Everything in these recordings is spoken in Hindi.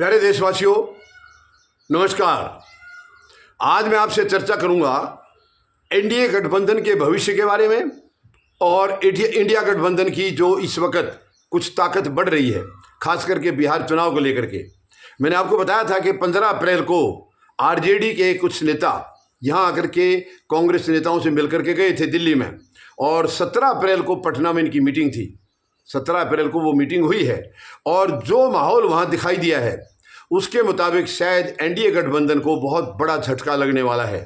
प्यारे देशवासियों, नमस्कार। आज मैं आपसे चर्चा करूंगा एनडीए गठबंधन के भविष्य के बारे में और इंडिया गठबंधन की जो इस वक्त कुछ ताकत बढ़ रही है, खास करके बिहार चुनाव को लेकर के। मैंने आपको बताया था कि 15 अप्रैल को आरजेडी के कुछ नेता यहाँ आकर के कांग्रेस नेताओं से मिलकर के गए थे दिल्ली में, और 17 अप्रैल को पटना में इनकी मीटिंग थी। 17 अप्रैल को वो मीटिंग हुई है और जो माहौल वहाँ दिखाई दिया है उसके मुताबिक शायद एनडीए गठबंधन को बहुत बड़ा झटका लगने वाला है।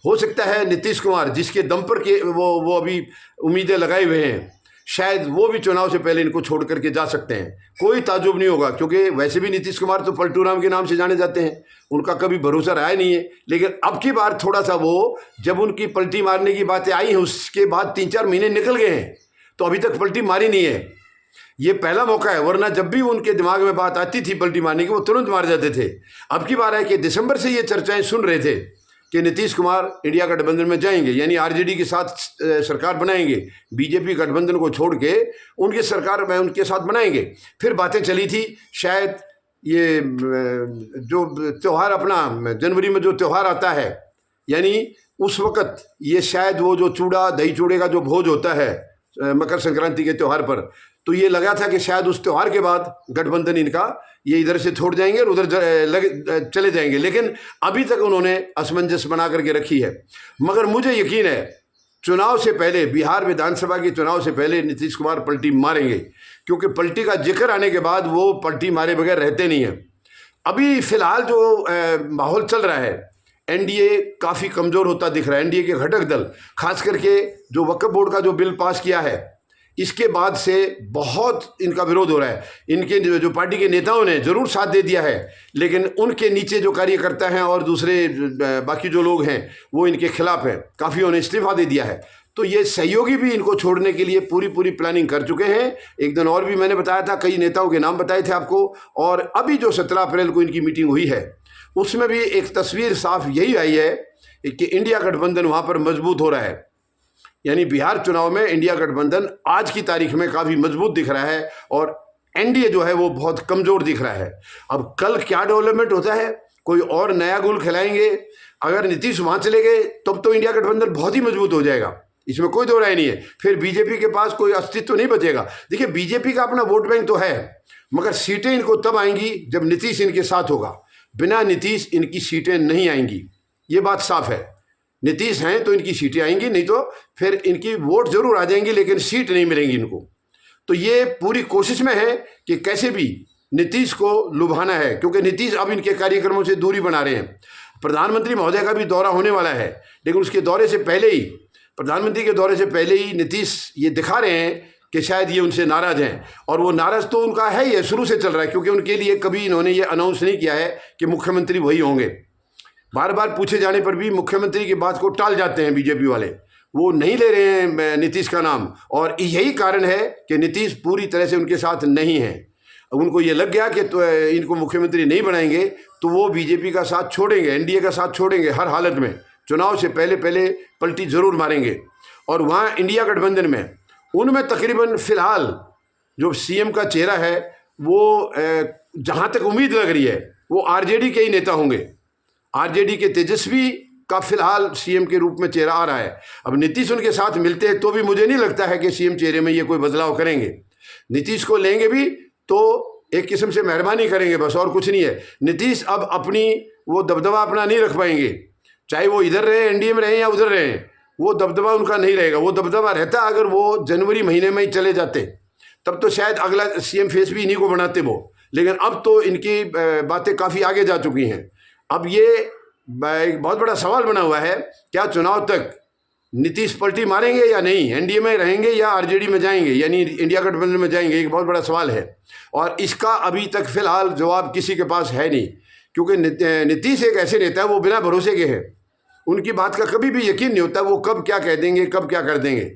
हो सकता है नीतीश कुमार, जिसके दम पर के वो अभी उम्मीदें लगाए हुए हैं, शायद वो भी चुनाव से पहले इनको छोड़ करके जा सकते हैं। कोई ताजुब नहीं होगा, क्योंकि वैसे भी नीतीश कुमार तो पलटू राम के नाम से जाने जाते हैं, उनका कभी भरोसा रहा नहीं है। लेकिन अब की बार थोड़ा सा वो, जब उनकी पलटी मारने की बातें आई हैं उसके बाद 3-4 महीने निकल गए हैं तो अभी तक पलटी मारी नहीं है। ये पहला मौका है, वरना जब भी उनके दिमाग में बात आती थी पलटी मारने की वो तुरंत मार जाते थे। अब की बार है कि दिसंबर से ये चर्चाएं सुन रहे थे कि नीतीश कुमार इंडिया गठबंधन में जाएंगे, यानी आरजेडी के साथ सरकार बनाएंगे, बीजेपी गठबंधन को छोड़ के उनकी सरकार में उनके साथ बनाएंगे। फिर बातें चली थी शायद ये जो त्यौहार अपना जनवरी में जो त्यौहार आता है, यानी उस वक्त ये शायद वो जो चूड़ा दही चूड़े का जो भोज होता है मकर संक्रांति के त्यौहार पर, तो ये लगा था कि शायद उस त्यौहार के बाद गठबंधन इनका ये इधर से छोड़ जाएंगे और उधर चले जाएंगे। लेकिन अभी तक उन्होंने असमंजस बना करके रखी है। मगर मुझे यकीन है चुनाव से पहले, बिहार विधानसभा के चुनाव से पहले नीतीश कुमार पलटी मारेंगे, क्योंकि पलटी का जिक्र आने के बाद वो पलटी मारे बगैर रहते नहीं हैं। अभी फिलहाल जो माहौल चल रहा है, एनडीए काफ़ी कमज़ोर होता दिख रहा है। एनडीए के घटक दल, खास करके जो वक्फ बोर्ड का जो बिल पास किया है, इसके बाद से बहुत इनका विरोध हो रहा है। इनके जो पार्टी के नेताओं ने ज़रूर साथ दे दिया है, लेकिन उनके नीचे जो कार्यकर्ता हैं और दूसरे बाकी जो लोग हैं वो इनके खिलाफ हैं। काफ़ी उन्हें इस्तीफा दे दिया है। तो ये सहयोगी भी इनको छोड़ने के लिए पूरी प्लानिंग कर चुके हैं। एक दिन और भी मैंने बताया था, कई नेताओं के नाम बताए थे आपको। और अभी जो 17 अप्रैल को इनकी मीटिंग हुई है उसमें भी एक तस्वीर साफ यही आई है कि इंडिया गठबंधन वहाँ पर मजबूत हो रहा है। यानी बिहार चुनाव में इंडिया गठबंधन आज की तारीख में काफ़ी मजबूत दिख रहा है और एनडीए जो है वो बहुत कमज़ोर दिख रहा है। अब कल क्या डेवलपमेंट होता है, कोई और नया गोल खिलाएंगे। अगर नीतीश वहाँ चले गए तब तो इंडिया गठबंधन बहुत ही मजबूत हो जाएगा, इसमें कोई दो राय नहीं है। फिर बीजेपी के पास कोई अस्तित्व नहीं बचेगा। देखिए, बीजेपी का अपना वोट बैंक तो है, मगर सीटें इनको तब आएंगी जब नीतीश इनके साथ होगा। बिना नीतीश इनकी सीटें नहीं आएंगी, ये बात साफ है। नीतीश हैं तो इनकी सीटें आएंगी, नहीं तो फिर इनकी वोट जरूर आ जाएंगी लेकिन सीट नहीं मिलेंगी इनको। तो ये पूरी कोशिश में है कि कैसे भी नीतीश को लुभाना है, क्योंकि नीतीश अब इनके कार्यक्रमों से दूरी बना रहे हैं। प्रधानमंत्री महोदय का भी दौरा होने वाला है, लेकिन उसके दौरे से पहले ही, प्रधानमंत्री के दौरे से पहले ही नीतीश ये दिखा रहे हैं कि शायद ये उनसे नाराज़ हैं। और वो नाराज़ तो उनका है ही, शुरू से चल रहा है, क्योंकि उनके लिए कभी इन्होंने ये अनाउंस नहीं किया है कि मुख्यमंत्री वही होंगे। बार बार पूछे जाने पर भी मुख्यमंत्री की बात को टाल जाते हैं बीजेपी वाले, वो नहीं ले रहे हैं नीतीश का नाम। और यही कारण है कि नीतीश पूरी तरह से उनके साथ नहीं है। उनको ये लग गया कि तो इनको मुख्यमंत्री नहीं बनाएंगे तो वो बीजेपी का साथ छोड़ेंगे, एनडीए का साथ छोड़ेंगे हर हालत में। चुनाव से पहले पलटी ज़रूर मारेंगे। और वहाँ इंडिया गठबंधन में, उनमें तकरीबन फ़िलहाल जो सीएम का चेहरा है वो जहाँ तक उम्मीद लग रही है वो आरजेडी के ही नेता होंगे। आरजेडी के तेजस्वी का फिलहाल सीएम के रूप में चेहरा आ रहा है। अब नीतीश उनके साथ मिलते हैं तो भी मुझे नहीं लगता है कि सीएम चेहरे में ये कोई बदलाव करेंगे। नीतीश को लेंगे भी तो एक किस्म से मेहरबानी करेंगे बस, और कुछ नहीं है। नीतीश अब अपनी वो दबदबा अपना नहीं रख पाएंगे, चाहे वो इधर रहे, एनडीए में रहे या उधर रहे, वो दबदबा उनका नहीं रहेगा। वो दबदबा रहता अगर वो जनवरी महीने में ही चले जाते, तब तो शायद अगला सीएम फेस भी इन्हीं को बनाते वो। लेकिन अब तो इनकी बातें काफ़ी आगे जा चुकी हैं। अब ये एक बहुत बड़ा सवाल बना हुआ है, क्या चुनाव तक नीतीश पलटी मारेंगे या नहीं, एनडीए में रहेंगे या आरजेडी में जाएंगे, यानी इंडिया गठबंधन में जाएंगे, एक बहुत बड़ा सवाल है। और इसका अभी तक फिलहाल जवाब किसी के पास है नहीं, क्योंकि नीतीश एक ऐसे नेता है, वो बिना भरोसे के हैं। उनकी बात का कभी भी यकीन नहीं होता, वो कब क्या कह देंगे, कब क्या कर देंगे।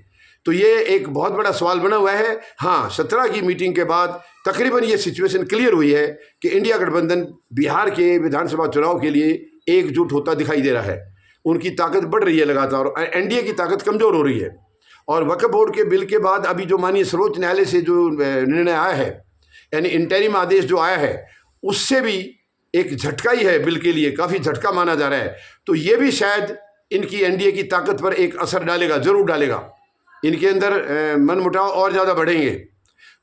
तो ये एक बहुत बड़ा सवाल बना हुआ है। हाँ, 17 की मीटिंग के बाद तकरीबन ये सिचुएशन क्लियर हुई है कि इंडिया गठबंधन बिहार के विधानसभा चुनाव के लिए एकजुट होता दिखाई दे रहा है। उनकी ताकत बढ़ रही है लगातार, और एनडीए की ताकत कमज़ोर हो रही है। और वक्फ बोर्ड के बिल के बाद अभी जो माननीय सर्वोच्च न्यायालय से जो निर्णय आया है, यानी इंटरिम आदेश जो आया है, उससे भी एक झटका ही है बिल के लिए, काफ़ी झटका माना जा रहा है। तो ये भी शायद इनकी एनडीए की ताकत पर एक असर डालेगा, ज़रूर डालेगा। इनके अंदर मनमुटाव और ज़्यादा बढ़ेंगे।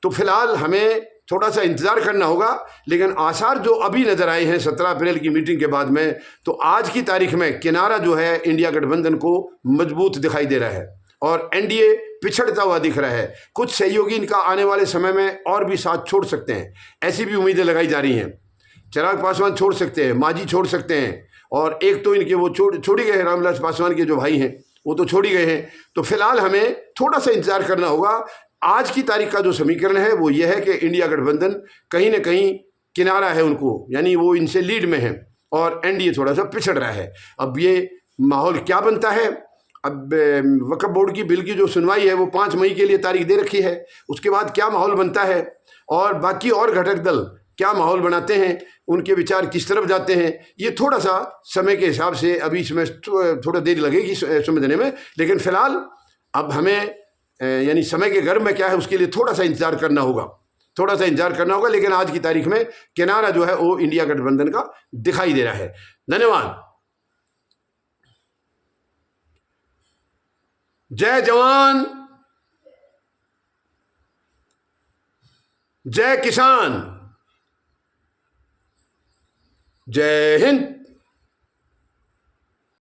तो फिलहाल हमें थोड़ा सा इंतज़ार करना होगा, लेकिन आसार जो अभी नज़र आए हैं 17 अप्रैल की मीटिंग के बाद में, तो आज की तारीख में किनारा जो है इंडिया गठबंधन को मजबूत दिखाई दे रहा है और एनडीए पिछड़ता हुआ दिख रहा है। कुछ सहयोगी इनका आने वाले समय में और भी साथ छोड़ सकते हैं, ऐसी भी उम्मीदें लगाई जा रही हैं। चिराग पासवान छोड़ सकते हैं, मांझी छोड़ सकते हैं, और एक तो इनके वो छोड़ ही गए, रामविलास पासवान के जो भाई हैं वो तो छोड़ ही गए हैं। तो फिलहाल हमें थोड़ा सा इंतजार करना होगा। आज की तारीख का जो समीकरण है वो ये है कि इंडिया गठबंधन कहीं ना कहीं किनारा है उनको, यानी वो इनसे लीड में है और एनडीए थोड़ा सा पिछड़ रहा है। अब ये माहौल क्या बनता है, अब वक्फ बोर्ड की बिल की जो सुनवाई है वो 5 मई के लिए तारीख दे रखी है, उसके बाद क्या माहौल बनता है और बाकी और घटक दल क्या माहौल बनाते हैं, उनके विचार किस तरफ जाते हैं, ये थोड़ा सा समय के हिसाब से अभी इसमें थोड़ा देर लगेगी समझने में। लेकिन फिलहाल अब हमें यानी समय के गर्भ में क्या है उसके लिए थोड़ा सा इंतजार करना होगा, थोड़ा सा इंतजार करना होगा। लेकिन आज की तारीख में किनारा जो है वो इंडिया गठबंधन का दिखाई दे रहा है। धन्यवाद। जय जवान, जय किसान, जय हिंद।